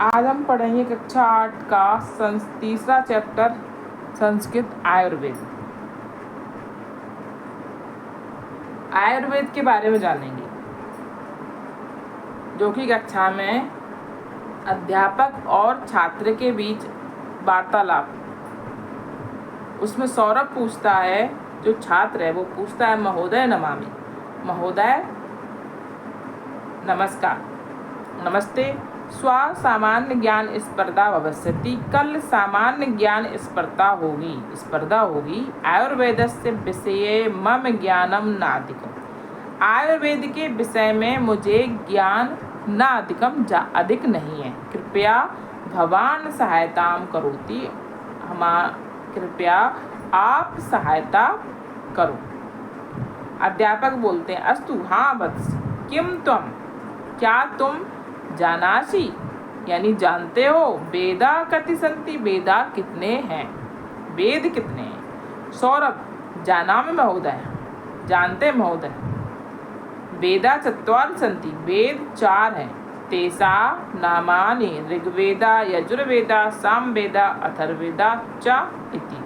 आज हम पढ़ेंगे कक्षा 8 का तीसरा चैप्टर संस्कृत आयुर्वेद। आयुर्वेद के बारे में जानेंगे, जो कि कक्षा में अध्यापक और छात्र के बीच वार्तालाप। उसमें सौरभ पूछता है, जो छात्र है वो पूछता है, महोदय नमामि, महोदय नमस्कार, नमस्ते। सामान्य ज्ञान स्पर्धा भविष्यति, कल सामान्य ज्ञान स्पर्धा होगी। आयुर्वेदस्य विषये मम ज्ञानम नाधिकम, आयुर्वेद के विषय में मुझे ज्ञान न अधिक नहीं है। कृपया भवान सहायताम करोति, कृपया आप सहायता करो। अध्यापक बोलते हैं, अस्तु हाँ वत्स, किम त्वम, क्या तुम जानासि यानी जानते हो, वेदा कति सन्ति, वेदा कितने हैं, वेद कितने हैं। सौरभ, जानामि महोदय, जानते महोदय। वेदा चत्वारि सन्ति, वेद 4 हैं। तेषा नामानि ऋग्वेदा यजुर्वेदा सामवेदा अथर्ववेदा च इति।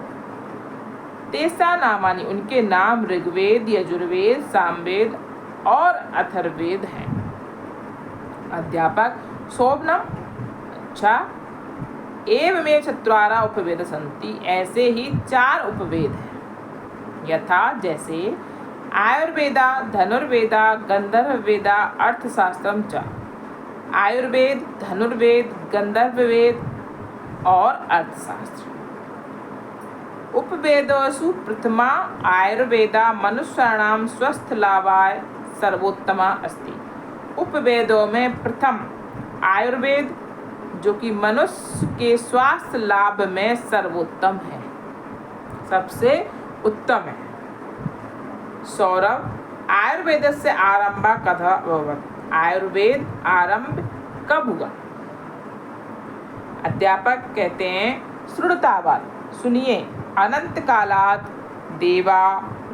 तेषा नामानि, उनके नाम ऋग्वेद यजुर्वेद सामवेद और अथर्ववेद हैं। अध्यापक, शोभनम, अच्छा। एवमेव चत्वारा उपवेद सन्ति, ऐसे ही 4 उपवेद हैं। यथा, जैसे आयुर्वेदा धनुर्वेदा गंधर्ववेदा अर्थशास्त्रम च, आयुर्वेद धनुर्वेद गंधर्ववेद और अर्थशास्त्र। उपवेदेषु प्रथमा आयुर्वेदा मनुष्याणां स्वस्थ लाभाय सर्वोत्तमा अस्ति। उपवेदों में प्रथम आयुर्वेद, जो कि मनुष्य के स्वास्थ्य लाभ में सर्वोत्तम है, सबसे उत्तम है। सौरभ, आयुर्वेद से आरंभ कथा अभवत्, आयुर्वेद आरंभ कब हुआ। अध्यापक कहते हैं, श्रुणुतावत्, सुनिए, अनंत कालात् देवा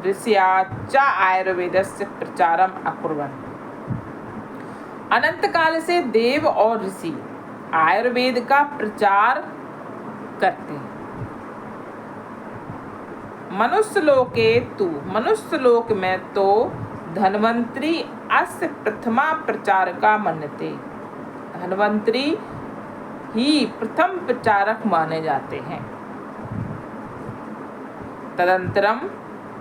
ऋषया च आयुर्वेदस्य प्रचारम अकुर्वन्, अनंत काल से देव और ऋषि आयुर्वेद का प्रचार करते हैं। मनुष्य लोक में तो धन्वंतरी अस्य प्रथमा प्रचारका मन्यते, धन्वंतरी ही प्रथम प्रचारक माने जाते हैं। तदंतरम,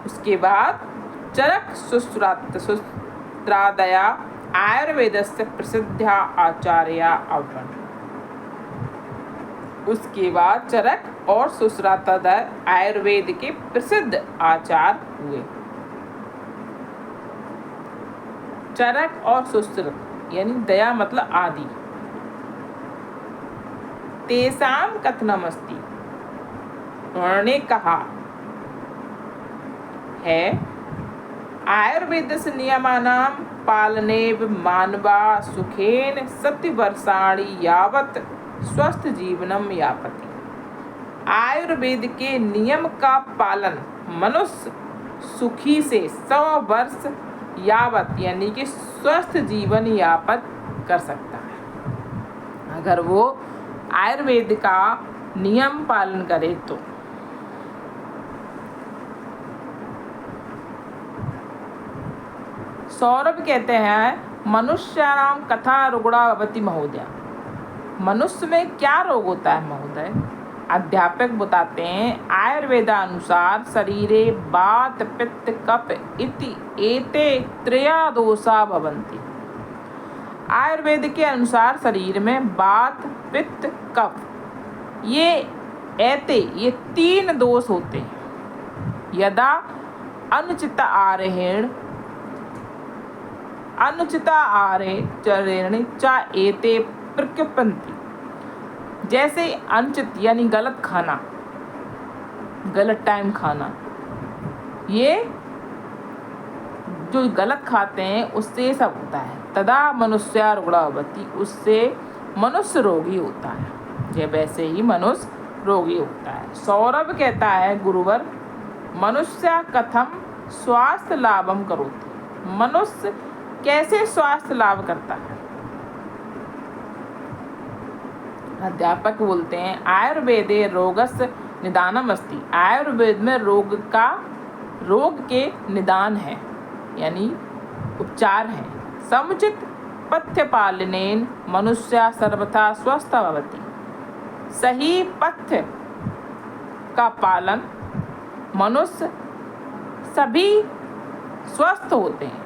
उसके बाद चरक सुश्रादया आयुर्वेदस्य प्रसिद्धा आचार्या अभवन्, उसके बाद चरक और सुश्रातदय आयुर्वेद के प्रसिद्ध आचार्य हुए। चरक और सुश्रुत यानी दया मतलब आदि। तेषां कथनमस्ति, उन्होंने कहा है, आयुर्वेदस्य नियमानां पालनेव मानवा सुखेन 7 वर्षाणि यावत् स्वस्थ जीवनम यापति। आयुर्वेद के नियम का पालन मनुष्य सुखी से 100 वर्ष यावत यानी कि स्वस्थ जीवन यापन कर सकता है, अगर वो आयुर्वेद का नियम पालन करे तो। सौरभ कहते हैं, मनुष्याणां कथा रुग्णा भवति महोदय, मनुष्य में क्या रोग होता है महोदय। अध्यापक बताते हैं, आयुर्वेदानुसार शरीरे वात पित्त कफ इति एते त्रया दोषा भवन्ति। आयुर्वेद के अनुसार शरीर में वात पित्त कफ ये 3 दोष होते हैं। यदा अनुचिता आहारेण च एते प्रक्षिपन्ति, जैसे अनुचित यानी गलत खाना, गलत टाइम खाना, ये जो गलत खाते हैं उससे सब होता है। तदा मनुष्य रुग्णा भवति, उससे मनुष्य रोगी होता है, ये वैसे ही मनुष्य रोगी होता है। सौरभ कहता है, गुरुवर, मनुष्य कथम स्वास्थ्य लाभम करोति, मनुष्य कैसे स्वास्थ्य लाभ करता है। अध्यापक बोलते हैं आयुर्वेदे रोगस्य निदानम अस्ति। आयुर्वेद में रोग के निदान है यानी उपचार है। समुचित पथ्य पालनेन मनुष्य सर्वथा स्वस्थ भवति। सही पथ्य का पालन मनुष्य सभी स्वस्थ होते हैं।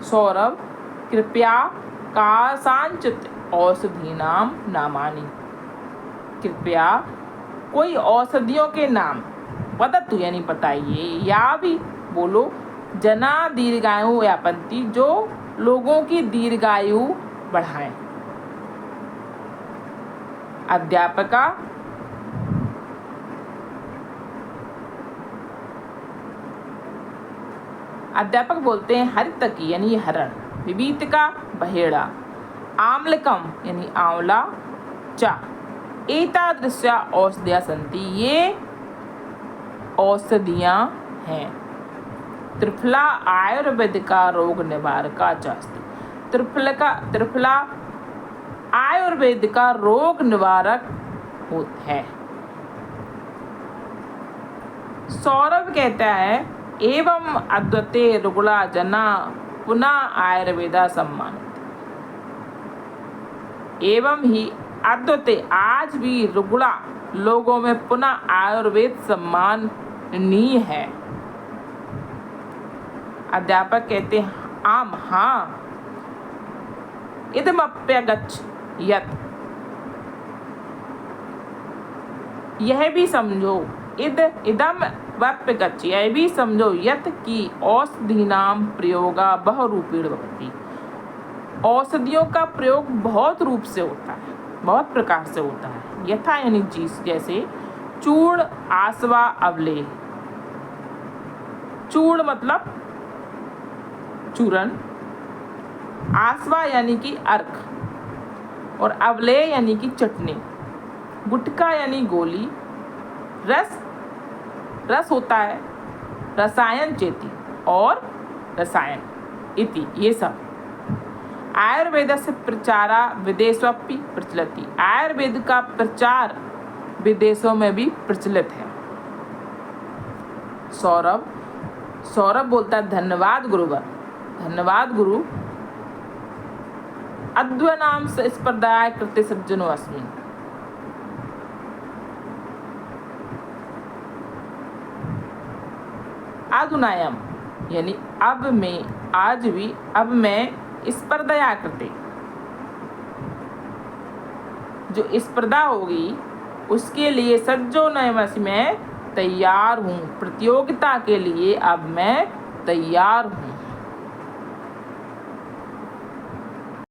सौरभ कृपया कासांचित औषधीनाम नामानि। कृपया कोई औषधियों के नाम वदतु यानी बताइए या भी बोलो जना दीर्घायु यापंती जो लोगों की दीर्घायु बढ़ाएं। अध्यापका अध्यापक बोलते हैं हरितकी यानी हरण, विवितिका बहेड़ा, आम्लकम यानी आंवला, चा एतादृश्या औषधियां सन्ति ये औषधियां हैं। त्रिफला आयुर्वेदिका रोग निवारका चास्ति। त्रिफला आयुर्वेद का रोग निवारक है। सौरभ कहता है एवं अद्वैते रुगुला जना पुनः आयुर्वेदा सम्मानित। एवं ही अद्वैते आज भी रुगुला लोगों में पुनः आयुर्वेद सम्माननीय है। अध्यापक कहते हैं आम हाँ इदमप्यगच्छ यत यह भी समझो इदम वप्यगच्छ यह भी समझो यत की औषधीनाम प्रयोगा बहुरूपेण भवति। औषधियों का प्रयोग बहुत रूप से होता है, बहुत प्रकार से होता है। यथा यानी चीज जैसे चूर्ण आसवा अवले। चूर्ण मतलब चूरन, आसवा यानी कि अर्क और अवले यानी कि चटनी, गुटखा यानी गोली, रस होता है, रसायन चेती और रसायन इति ये सब। आयुर्वेद से प्रचारा विदेशोपि प्रचलति। आयुर्वेद का प्रचार विदेशों में भी प्रचलित है। सौरभ बोलता है धन्यवाद गुरुवर, धन्यवाद गुरु। अद्वैनाम से स्पर्धाया कृते सज्जनो अस्मि। अधुनायम यानी अब मैं आज भी अब मैं स्पर्धा करते जो स्पर्धा होगी उसके लिए सज्जो नयमसि मैं तैयार हूँ। प्रतियोगिता के लिए अब मैं तैयार हूँ।